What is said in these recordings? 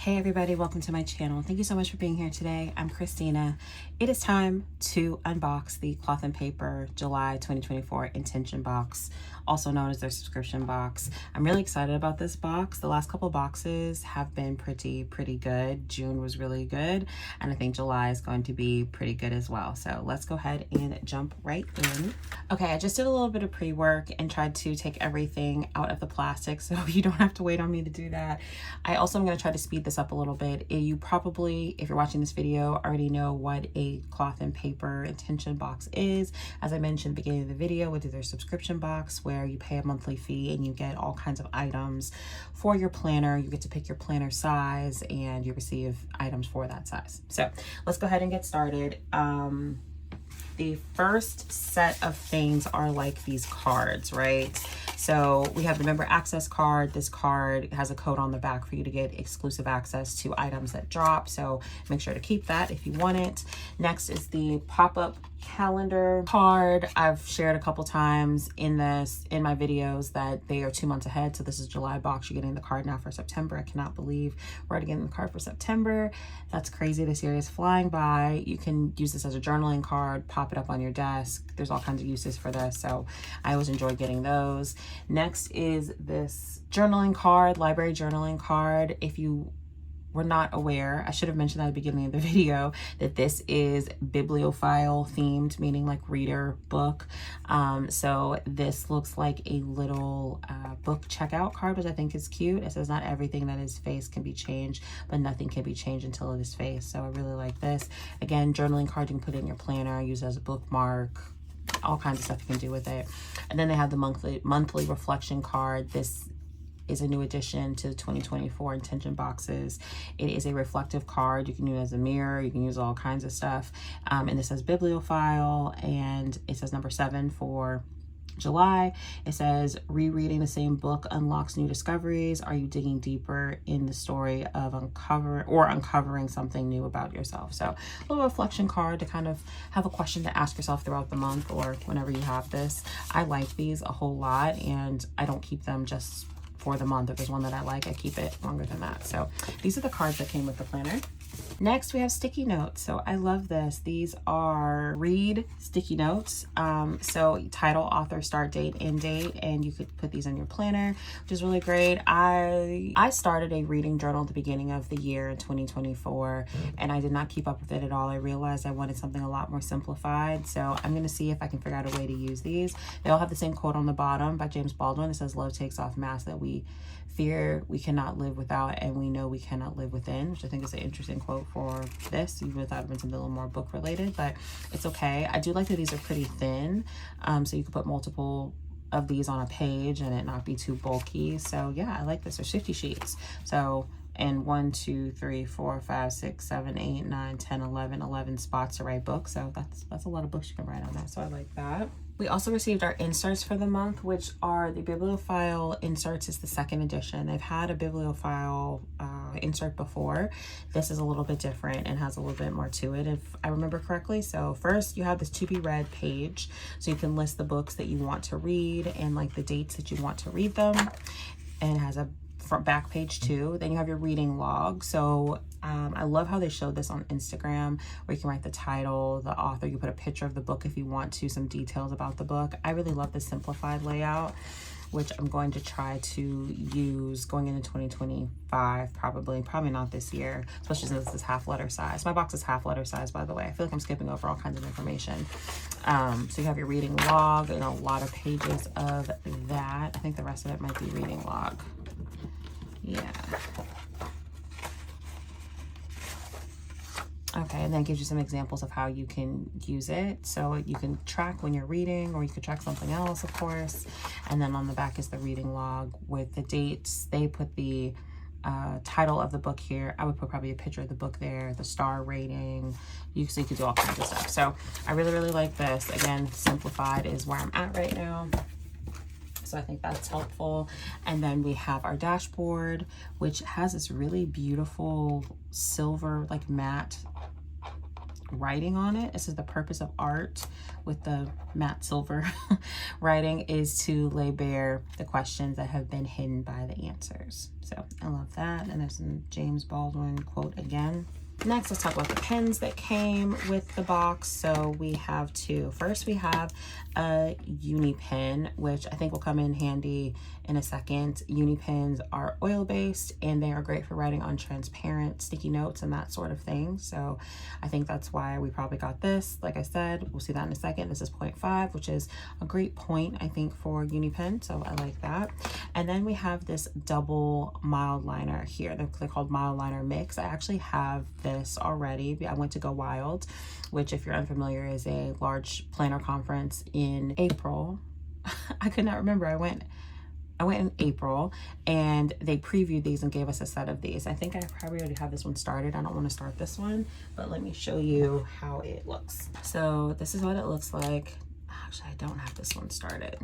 Hey everybody, welcome to my channel. Thank you so much for being here today. I'm Christina. It is time to unbox the Cloth and Paper July 2024 Intention box, also known as their subscription box. I'm really excited about this box. The last couple boxes have been pretty good. June was really good, and I think July is going to be pretty good as well. So let's go ahead and jump right in. Okay, I just did a little bit of pre-work and tried to take everything out of the plastic so you don't have to wait on me to do that. I also am going to try to speed this up a little bit. You probably, if you're watching this video, already know what a Cloth and Paper Intention box is. As I mentioned at the beginning of the video, which is their subscription box where you pay a monthly fee and you get all kinds of items for your planner. You get to pick your planner size and you receive items for that size. So let's go ahead and get started. The first set of things are like these cards, right? So we have the member access card. This card has a code on the back for you to get exclusive access to items that drop. So make sure to keep that if you want it. Next is the pop-up calendar card. I've shared a couple times in my videos that they are 2 months ahead. So this is July box. You're getting the card now for September. I cannot believe we're already getting the card for September. That's crazy. This year is flying by. You can use this as a journaling card, pop it up on your desk. There's all kinds of uses for this. So I always enjoy getting those. Next is this journaling card, library journaling card. If you were not aware, I should have mentioned at the beginning of the video that this is bibliophile themed, meaning like reader book. So this looks like a little book checkout card, which I think is cute. It says not everything that is faced can be changed, but nothing can be changed until it is faced. So I really like this. Again, journaling card, you can put it in your planner, use it as a bookmark, all kinds of stuff you can do with it. And then they have the monthly reflection card. This is a new addition to the 2024 Intention boxes. It is a reflective card. You can use it as a mirror. You can use all kinds of stuff. And this says bibliophile, and it says number 7 for July. It says rereading the same book unlocks new discoveries. Are you digging deeper in the story of uncovering something new about yourself? So a little reflection card to kind of have a question to ask yourself throughout the month or whenever you have this. I like these a whole lot, and I don't keep them just for the month. If there's one that I like, I keep it longer than that. So these are the cards that came with the planner. Next, we have sticky notes. So I love this. These are read sticky notes. So title, author, start date, end date, and you could put these in your planner, which is really great. I started a reading journal at the beginning of the year in 2024, and I did not keep up with it at all. I realized I wanted something a lot more simplified. So I'm going to see if I can figure out a way to use these. They all have the same quote on the bottom by James Baldwin. It says, love takes off masks that we fear we cannot live without, and we know we cannot live within, which I think is an interesting quote for this, even if that would have been something a little more book related, but it's okay. I do like that these are pretty thin, so you could put multiple of these on a page and it not be too bulky. So yeah, I like this. There's 50 sheets. So, and 1, 2, 3, 4, 5, 6, 7, 8, 9, 10, 11 spots to write books. So that's a lot of books you can write on that. So I like that. We also received our inserts for the month, which are the Bibliophile inserts. Is the second edition. They've had a Bibliophile insert before. This is a little bit different and has a little bit more to it, if I remember correctly. So first you have this to be read page, so you can list the books that you want to read and like the dates that you want to read them, and it has a front back page too. Then you have your reading log. So I love how they showed this on Instagram, where you can write the title, the author, you put a picture of the book if you want to, some details about the book. I really love the simplified layout, which I'm going to try to use going into 2025, probably not this year, especially since this is half letter size. My box is half letter size, by the way. I feel like I'm skipping over all kinds of information. So you have your reading log and a lot of pages of that. I think the rest of it might be reading log. Yeah. Okay, and then it gives you some examples of how you can use it. So you can track when you're reading, or you could track something else, of course. And then on the back is the reading log with the dates. They put the title of the book here. I would put probably a picture of the book there, the star rating. So you could do all kinds of stuff. So I really like this. Again, simplified is where I'm at right now. So I think that's helpful. And then we have our dashboard, which has this really beautiful silver, like matte writing on it. This is the purpose of art with the matte silver writing is to lay bare the questions that have been hidden by the answers. So I love that. And there's some James Baldwin quote again. Next, let's talk about the pens that came with the box. So we have two. First, we have a uni pen, which I think will come in handy in a second. Uni pens are oil-based and they are great for writing on transparent sticky notes and that sort of thing. So I think that's why we probably got this. Like I said, we'll see that in a second. This is 0.5, which is a great point, I think, for uni pen. So I like that. And then we have this double mild liner here. They're called mild liner mix. I actually have this already. I went to Go Wild, which, if you're unfamiliar, is a large planner conference in April. I could not remember. I went in April and they previewed these and gave us a set of these. I think I probably already have this one started. I don't want to start this one, but let me show you how it looks. So this is what it looks like. Actually, I don't have this one started.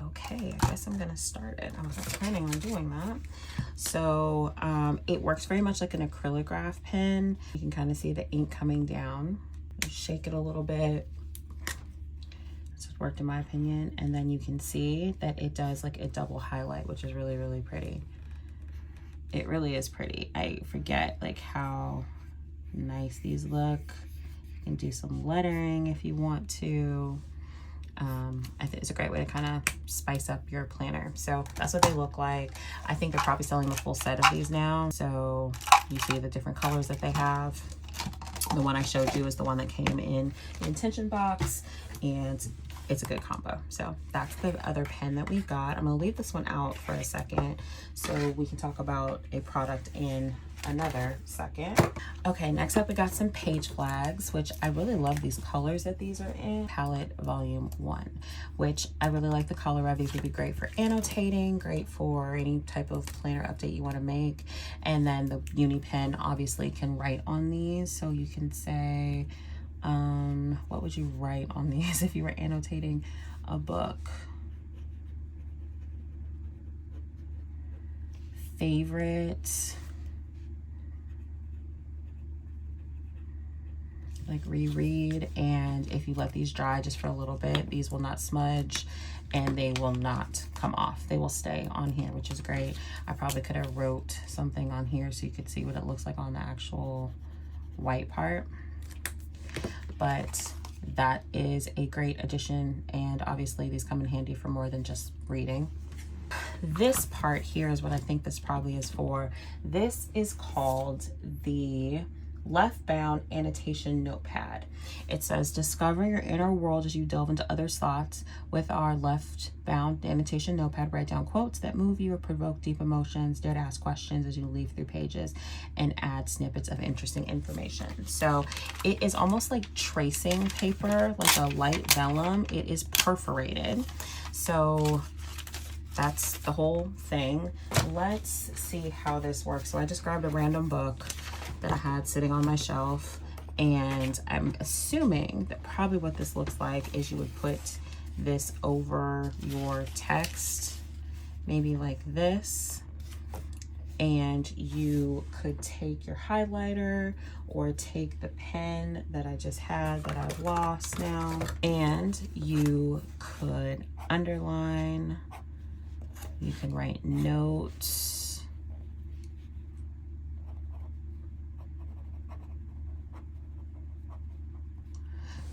Okay, I guess I'm gonna start it. I wasn't planning on doing that. So it works very much like an acrylograph pen. You can kind of see the ink coming down. Just shake it a little bit. That's what worked in my opinion. And then you can see that it does like a double highlight, which is really, really pretty. It really is pretty. I forget like how nice these look. You can do some lettering if you want to. I think it's a great way to kind of spice up your planner. So that's what they look like. I think they're probably selling the full set of these now. So you see the different colors that they have. The one I showed you is the one that came in the intention box, and it's a good combo. So that's the other pen that we got. I'm gonna leave this one out for a second so we can talk about a product in another second. Okay, next up we got some page flags, which I really love these colors that these are in. Palette Volume 1, which I really like the color of. These would be great for annotating, great for any type of planner update you want to make. And then the uni pen obviously can write on these, so you can say what would you write on these if you were annotating a book? Favorite, like reread. And if you let these dry just for a little bit, these will not smudge and they will not come off. They will stay on here, which is great. I probably could have wrote something on here so you could see what it looks like on the actual white part. But that is a great addition, and obviously these come in handy for more than just reading. This part here is what I think this probably is for. This is called the Left Bound Annotation Notepad. It says, discover your inner world as you delve into other thoughts. With our Left Bound Annotation Notepad, write down quotes that move you or provoke deep emotions, dare to ask questions as you leaf through pages, and add snippets of interesting information. So it is almost like tracing paper, like a light vellum. It is perforated. So that's the whole thing. Let's see how this works. So I just grabbed a random book that I had sitting on my shelf, and I'm assuming that probably what this looks like is you would put this over your text, maybe like this, and you could take your highlighter or take the pen that I just had that I've lost now, and you could underline, you can write notes,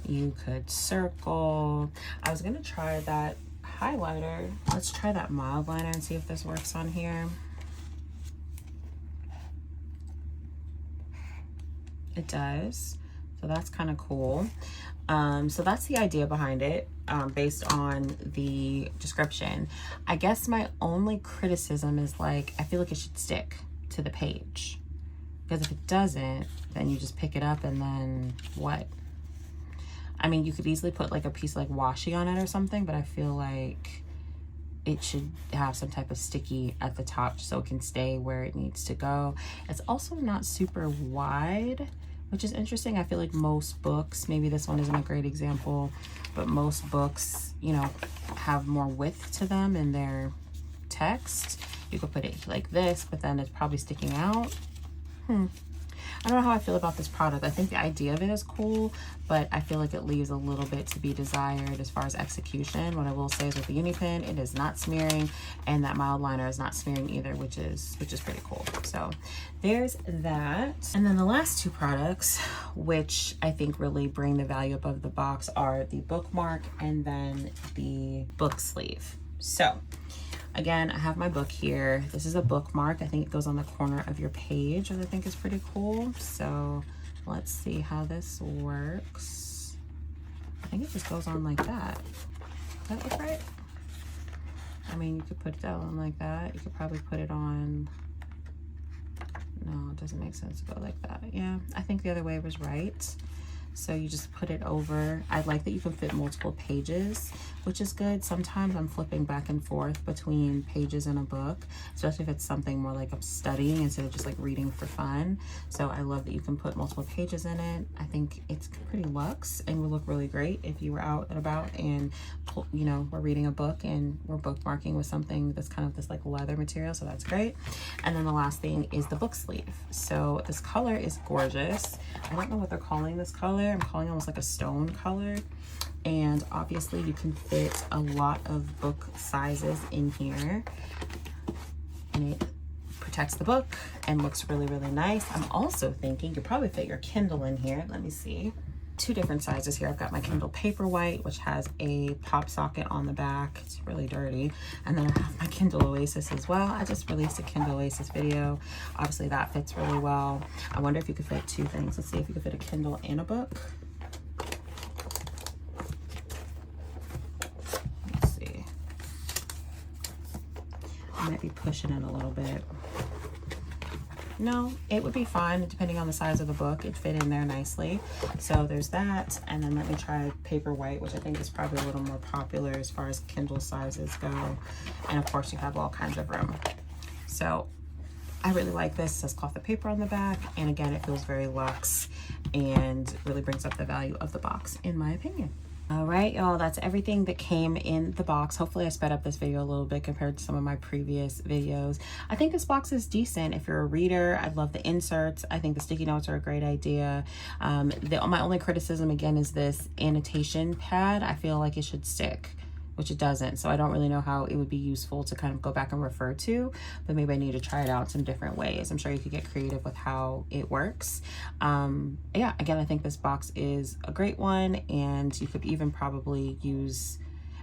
you could circle. I was gonna try that highlighter. Let's try that mild liner and see if this works on here. It does, so that's kind of cool. So that's the idea behind it, based on the description. I guess my only criticism is, like, I feel like it should stick to the page, because if it doesn't, then you just pick it up and then what? I mean, you could easily put like a piece of like washi on it or something, but I feel like it should have some type of sticky at the top so it can stay where it needs to go. It's also not super wide, which is interesting. I feel like most books, maybe this one isn't a great example, but most books, you know, have more width to them in their text. You could put it like this, but then it's probably sticking out. I don't know how I feel about this product. I think the idea of it is cool, but I feel like it leaves a little bit to be desired as far as execution. What I will say is with the Uni Pen, it is not smearing, and that mild liner is not smearing either, which is pretty cool. So there's that. And then the last two products, which I think really bring the value above the box, are the bookmark and then the book sleeve. So again, I have my book here. This is a bookmark. I think it goes on the corner of your page, which I think is pretty cool. So let's see how this works. I think it just goes on like that. Does that look right? I mean, you could put that on like that. You could probably put it on. No, it doesn't make sense to go like that. Yeah, I think the other way was right. So you just put it over. I like that you can fit multiple pages, which is good. Sometimes I'm flipping back and forth between pages in a book, especially if it's something more like I'm studying instead of just like reading for fun. So I love that you can put multiple pages in it. I think it's pretty luxe and will look really great if you were out and about and, you know, we're reading a book and we're bookmarking with something that's kind of this like leather material. So that's great. And then the last thing is the book sleeve. So this color is gorgeous. I don't know what they're calling this color. I'm calling it almost like a stone color, and obviously you can fit a lot of book sizes in here, and it protects the book and looks really, really nice. I'm also thinking you could probably fit your Kindle in here. Let me see. Two different sizes here. I've got my Kindle Paperwhite, which has a pop socket on the back. It's really dirty. And then I have my Kindle Oasis as well. I just released a Kindle Oasis video. Obviously that fits really well. I wonder if you could fit two things. Let's see if you could fit a Kindle and a book. Let's see. I might be pushing it a little bit. No, it would be fine depending on the size of the book. It fit in there nicely. So there's that. And then let me try Paperwhite, which I think is probably a little more popular as far as Kindle sizes go. And of course you have all kinds of room. So I really like this. It says cloth of paper on the back. And again, it feels very luxe and really brings up the value of the box, in my opinion. All right, y'all, that's everything that came in the box. Hopefully I sped up this video a little bit compared to some of my previous videos. I think this box is decent. If you're a reader, I love the inserts. I think the sticky notes are a great idea. My only criticism, again, is this annotation pad. I feel like it should stick, which it doesn't. So I don't really know how it would be useful to kind of go back and refer to, but maybe I need to try it out some different ways. I'm sure you could get creative with how it works. Yeah, again, I think this box is a great one, and you could even probably use,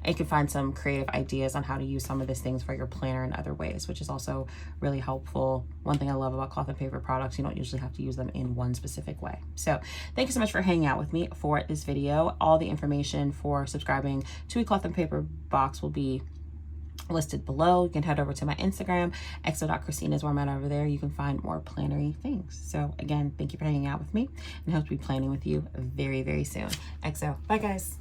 you could find some creative ideas on how to use some of these things for your planner in other ways, which is also really helpful. One thing I love about cloth and paper products, you don't usually have to use them in one specific way. So thank you so much for hanging out with me for this video. All the information for subscribing to a cloth and paper box will be listed below. You can head over to my Instagram, exo.christina is where I'm at over there. You can find more plannery things. So again, thank you for hanging out with me, and I hope to be planning with you very, very soon. XO. Bye, guys.